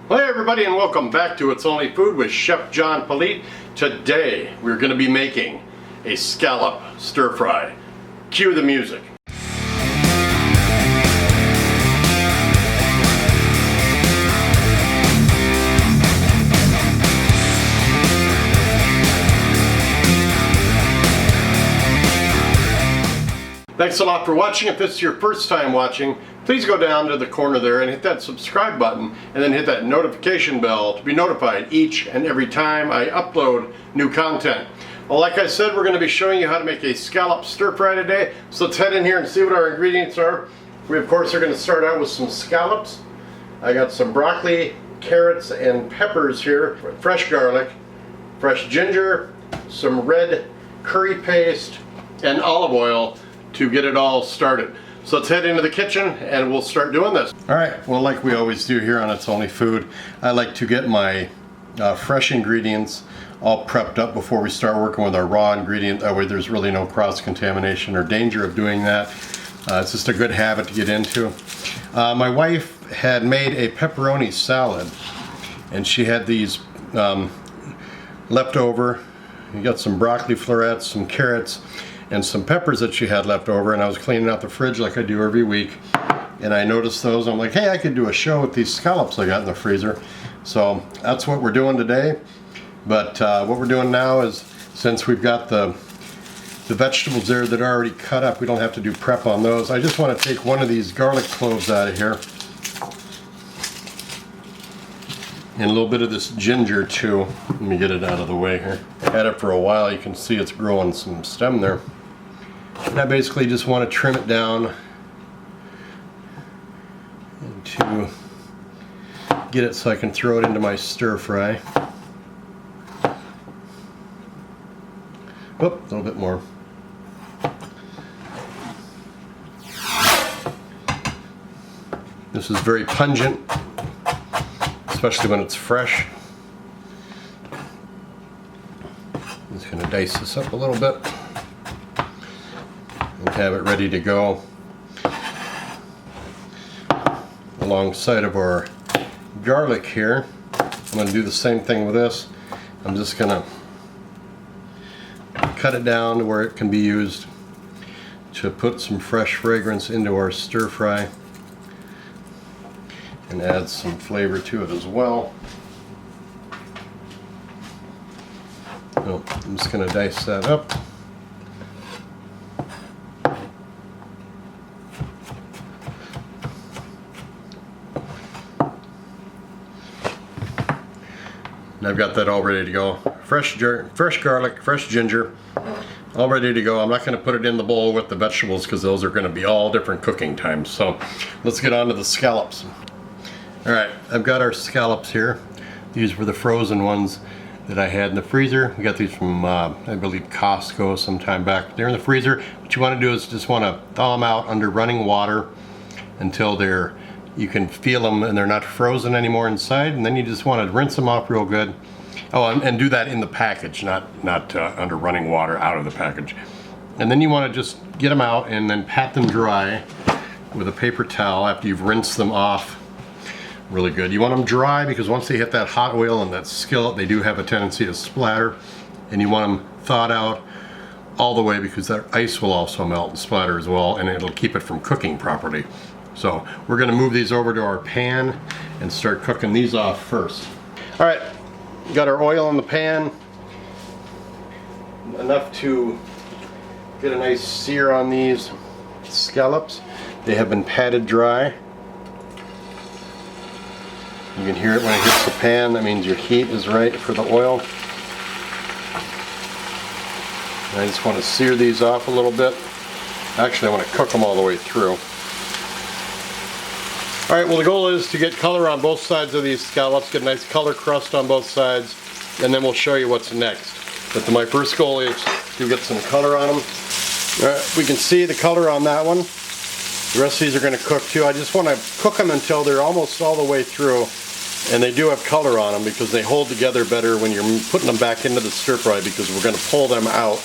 Hey everybody, and welcome back to It's Only Food with Chef John Politte. Today we're going to be making a scallop stir fry. Cue the music. Thanks a lot for watching. If this is your first time watching, please go down to the corner there and hit that subscribe button and then hit that notification bell to be notified each and every time I upload new content. Well, like I said, we're going to be showing you how to make a scallop stir fry today. So let's head in here and see what our ingredients are. We of course are going to start out with some scallops. I got some broccoli, carrots, and peppers here, fresh garlic, fresh ginger, some red curry paste, and olive oil to get it all started. So let's head into the kitchen and we'll start doing this. Alright, well, like we always do here on It's Only Food, I like to get my fresh ingredients all prepped up before we start working with our raw ingredient. That way there's really no cross-contamination or danger of doing that. It's just a good habit to get into. My wife had made a pepperoni salad and she had these left over. You got some broccoli florets, some carrots, and some peppers that she had left over, and I was cleaning out the fridge like I do every week, and I noticed those. I'm like, hey, I could do a show with these scallops I got in the freezer. So that's what we're doing today. But what we're doing now is, since we've got the vegetables there that are already cut up, we don't have to do prep on those. I just want to take one of these garlic cloves out of here, and a little bit of this ginger too. Let me get it out of the way here. I had it for a while. You can see it's growing some stem there. And I basically just want to trim it down to get it so I can throw it into my stir fry. Oop, a little bit more. This is very pungent, especially when it's fresh. I'm just going to dice this up a little bit and have it ready to go alongside of our garlic here. I'm going to do the same thing with this. I'm just going to cut it down to where it can be used to put some fresh fragrance into our stir fry and add some flavor to it as well. So I'm just going to dice that up. And I've got that all ready to go. Fresh garlic, fresh ginger, all ready to go. I'm not going to put it in the bowl with the vegetables because those are going to be all different cooking times. So let's get on to the scallops. Alright, I've got our scallops here. These were the frozen ones that I had in the freezer. We got these from, I believe, Costco some time back. They're in the freezer. What you want to do is just want to thaw them out under running water until you can feel them and they're not frozen anymore inside. And then you just want to rinse them off real good. Oh, and do that in the package, not under running water out of the package. And then you want to just get them out and then pat them dry with a paper towel after you've rinsed them off really good. You want them dry because once they hit that hot oil and that skillet, they do have a tendency to splatter. And you want them thawed out all the way because that ice will also melt and splatter as well, and it'll keep it from cooking properly. So we're going to move these over to our pan and start cooking these off first. All right, got our oil in the pan, enough to get a nice sear on these scallops. They have been patted dry. You can hear it when it hits the pan. That means your heat is right for the oil. And I just want to sear these off a little bit. Actually, I want to cook them all the way through. Alright, well, the goal is to get color on both sides of these scallops, get a nice color crust on both sides, and then we'll show you what's next. But my first goal is to get some color on them. Alright, we can see the color on that one. The rest of these are going to cook too. I just want to cook them until they're almost all the way through. And they do have color on them because they hold together better when you're putting them back into the stir fry, because we're going to pull them out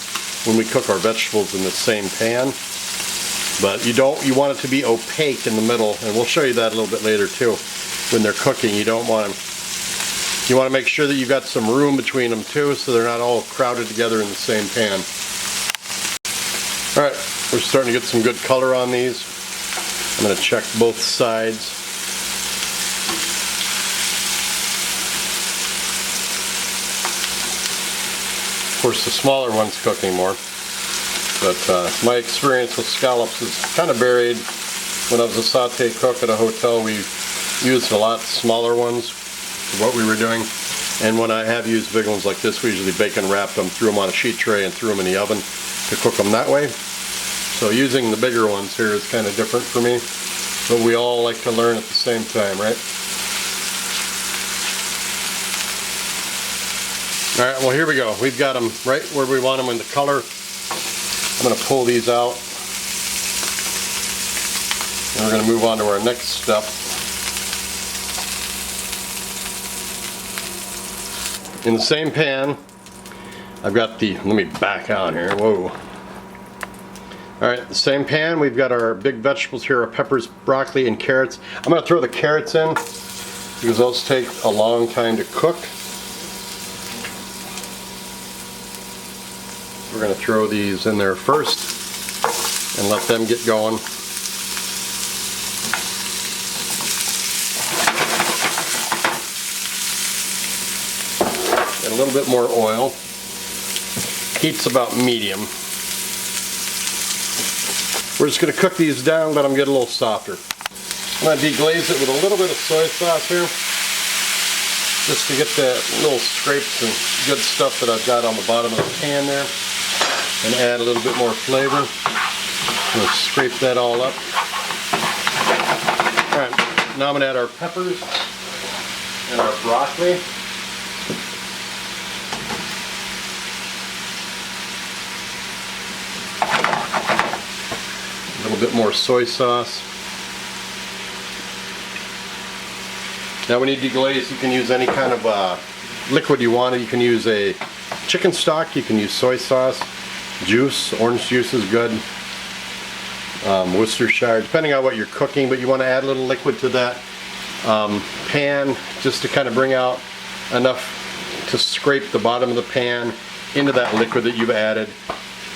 when we cook our vegetables in the same pan. But you want it to be opaque in the middle, and we'll show you that a little bit later too. When they're cooking, you don't want them You want to make sure that you've got some room between them too, so they're not all crowded together in the same pan. Alright, we're starting to get some good color on these. I'm going to check both sides. Of course, the smaller one's cooking more. But my experience with scallops is kind of varied. When I was a saute cook at a hotel, we used a lot smaller ones for what we were doing. And when I have used big ones like this, we usually bacon wrapped them, threw them on a sheet tray, and threw them in the oven to cook them that way. So using the bigger ones here is kind of different for me. But we all like to learn at the same time, right? Alright, well here we go. We've got them right where we want them in the color. I'm going to pull these out. And we're going to move on to our next step. In the same pan, I've got the, let me back on here, whoa. Alright, the same pan, we've got our big vegetables here, our peppers, broccoli, and carrots. I'm going to throw the carrots in, because those take a long time to cook. We're going to throw these in there first, and let them get going. A little bit more oil. Heat's about medium. We're just going to cook these down, let them get a little softer. I'm going to deglaze it with a little bit of soy sauce here, just to get the little scrapes and good stuff that I've got on the bottom of the pan there, and add a little bit more flavor. We'll scrape that all up. Alright, now I'm going to add our peppers and our broccoli. A little bit more soy sauce. Now when you deglaze, you can use any kind of liquid you want. You can use a chicken stock, you can use soy sauce, juice, orange juice is good, Worcestershire, depending on what you're cooking, but you want to add a little liquid to that pan just to kind of bring out enough to scrape the bottom of the pan into that liquid that you've added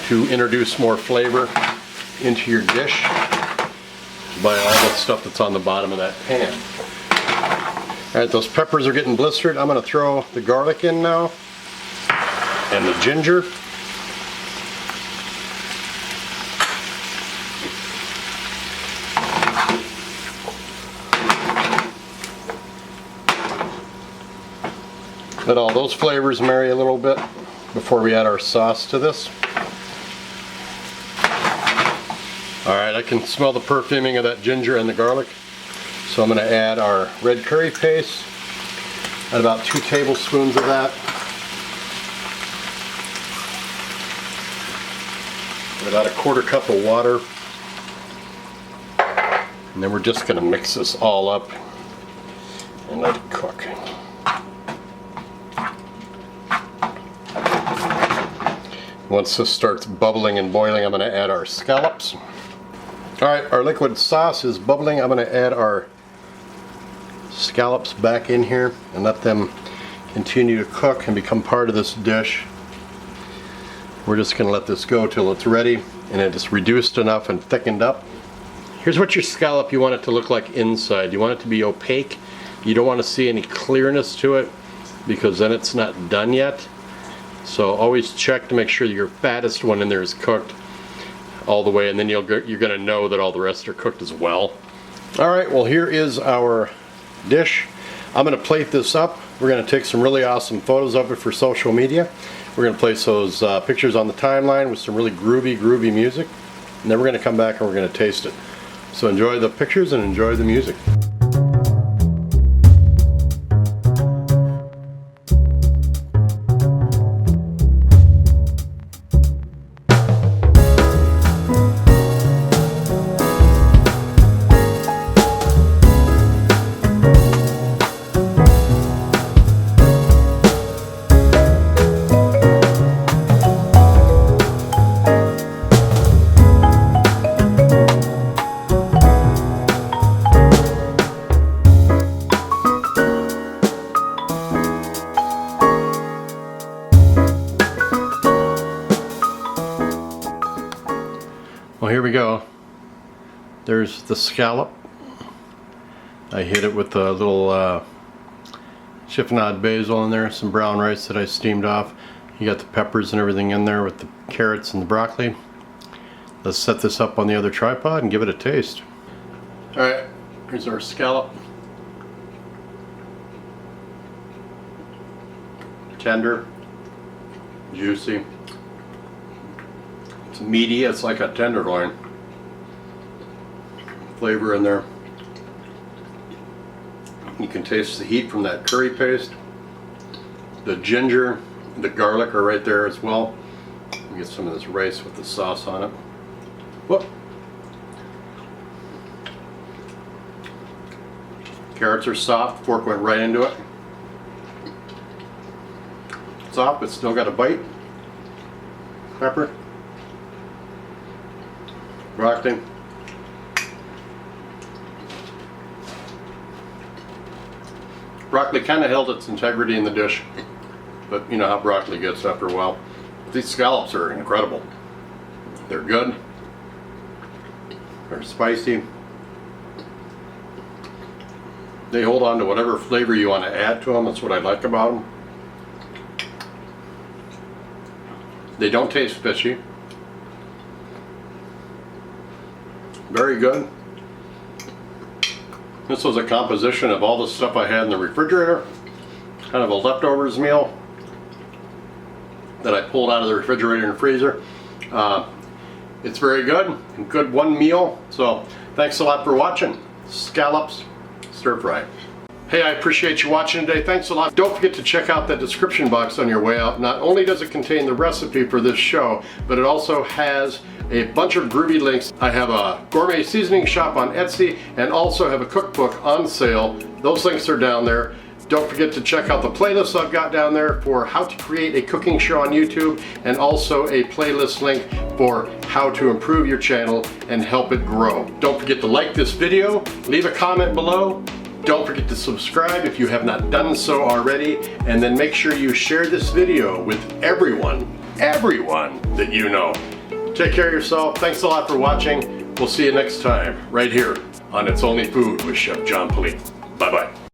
to introduce more flavor into your dish by all the stuff that's on the bottom of that pan. Alright, those peppers are getting blistered. I'm going to throw the garlic in now and the ginger. Let all those flavors marry a little bit before we add our sauce to this. Alright, I can smell the perfuming of that ginger and the garlic. So I'm going to add our red curry paste. Add about 2 tablespoons of that. And about a 1/4 cup of water. And then we're just going to mix this all up and let it cook. Once this starts bubbling and boiling, I'm going to add our scallops. Alright, our liquid sauce is bubbling. I'm going to add our scallops back in here and let them continue to cook and become part of this dish. We're just going to let this go till it's ready and it is reduced enough and thickened up. Here's what your scallop you want it to look like inside. You want it to be opaque. You don't want to see any clearness to it because then it's not done yet. So always check to make sure your fattest one in there is cooked all the way, and then you're going to know that all the rest are cooked as well. Alright, well here is our dish. I'm going to plate this up. We're going to take some really awesome photos of it for social media. We're going to place those pictures on the timeline with some really groovy music, and then we're going to come back and we're going to taste it. So enjoy the pictures and enjoy the music. here we go. There's the scallop. I hit it with a little chiffonade basil in there, some brown rice that I steamed off. You got the peppers and everything in there with the carrots and the broccoli. Let's set this up on the other tripod and give it a taste. Alright, here's our scallop. Tender, juicy. It's meaty, it's like a tenderloin. Flavor in there. You can taste the heat from that curry paste. The ginger, the garlic are right there as well. You get some of this rice with the sauce on it. Whoop. Carrots are soft, fork went right into it. Soft, but still got a bite. Pepper. Broccoli. Broccoli kind of held its integrity in the dish, but you know how broccoli gets after a while. These scallops are incredible. They're good. They're spicy. They hold on to whatever flavor you want to add to them. That's what I like about them. They don't taste fishy. Very good. This was a composition of all the stuff I had in the refrigerator. Kind of a leftovers meal that I pulled out of the refrigerator and freezer. It's very good, and good one meal. So thanks a lot for watching. Scallops stir fry. Hey, I appreciate you watching today. Thanks a lot. Don't forget to check out the description box on your way out. Not only does it contain the recipe for this show, but it also has a bunch of groovy links. I have a gourmet seasoning shop on Etsy and also have a cookbook on sale. Those links are down there. Don't forget to check out the playlist I've got down there for how to create a cooking show on YouTube, and also a playlist link for how to improve your channel and help it grow. Don't forget to like this video, leave a comment below. Don't forget to subscribe if you have not done so already, and then make sure you share this video with everyone that you know. Take care of yourself. Thanks a lot for watching. We'll see you next time right here on It's Only Food with Chef John Politte. Bye-bye.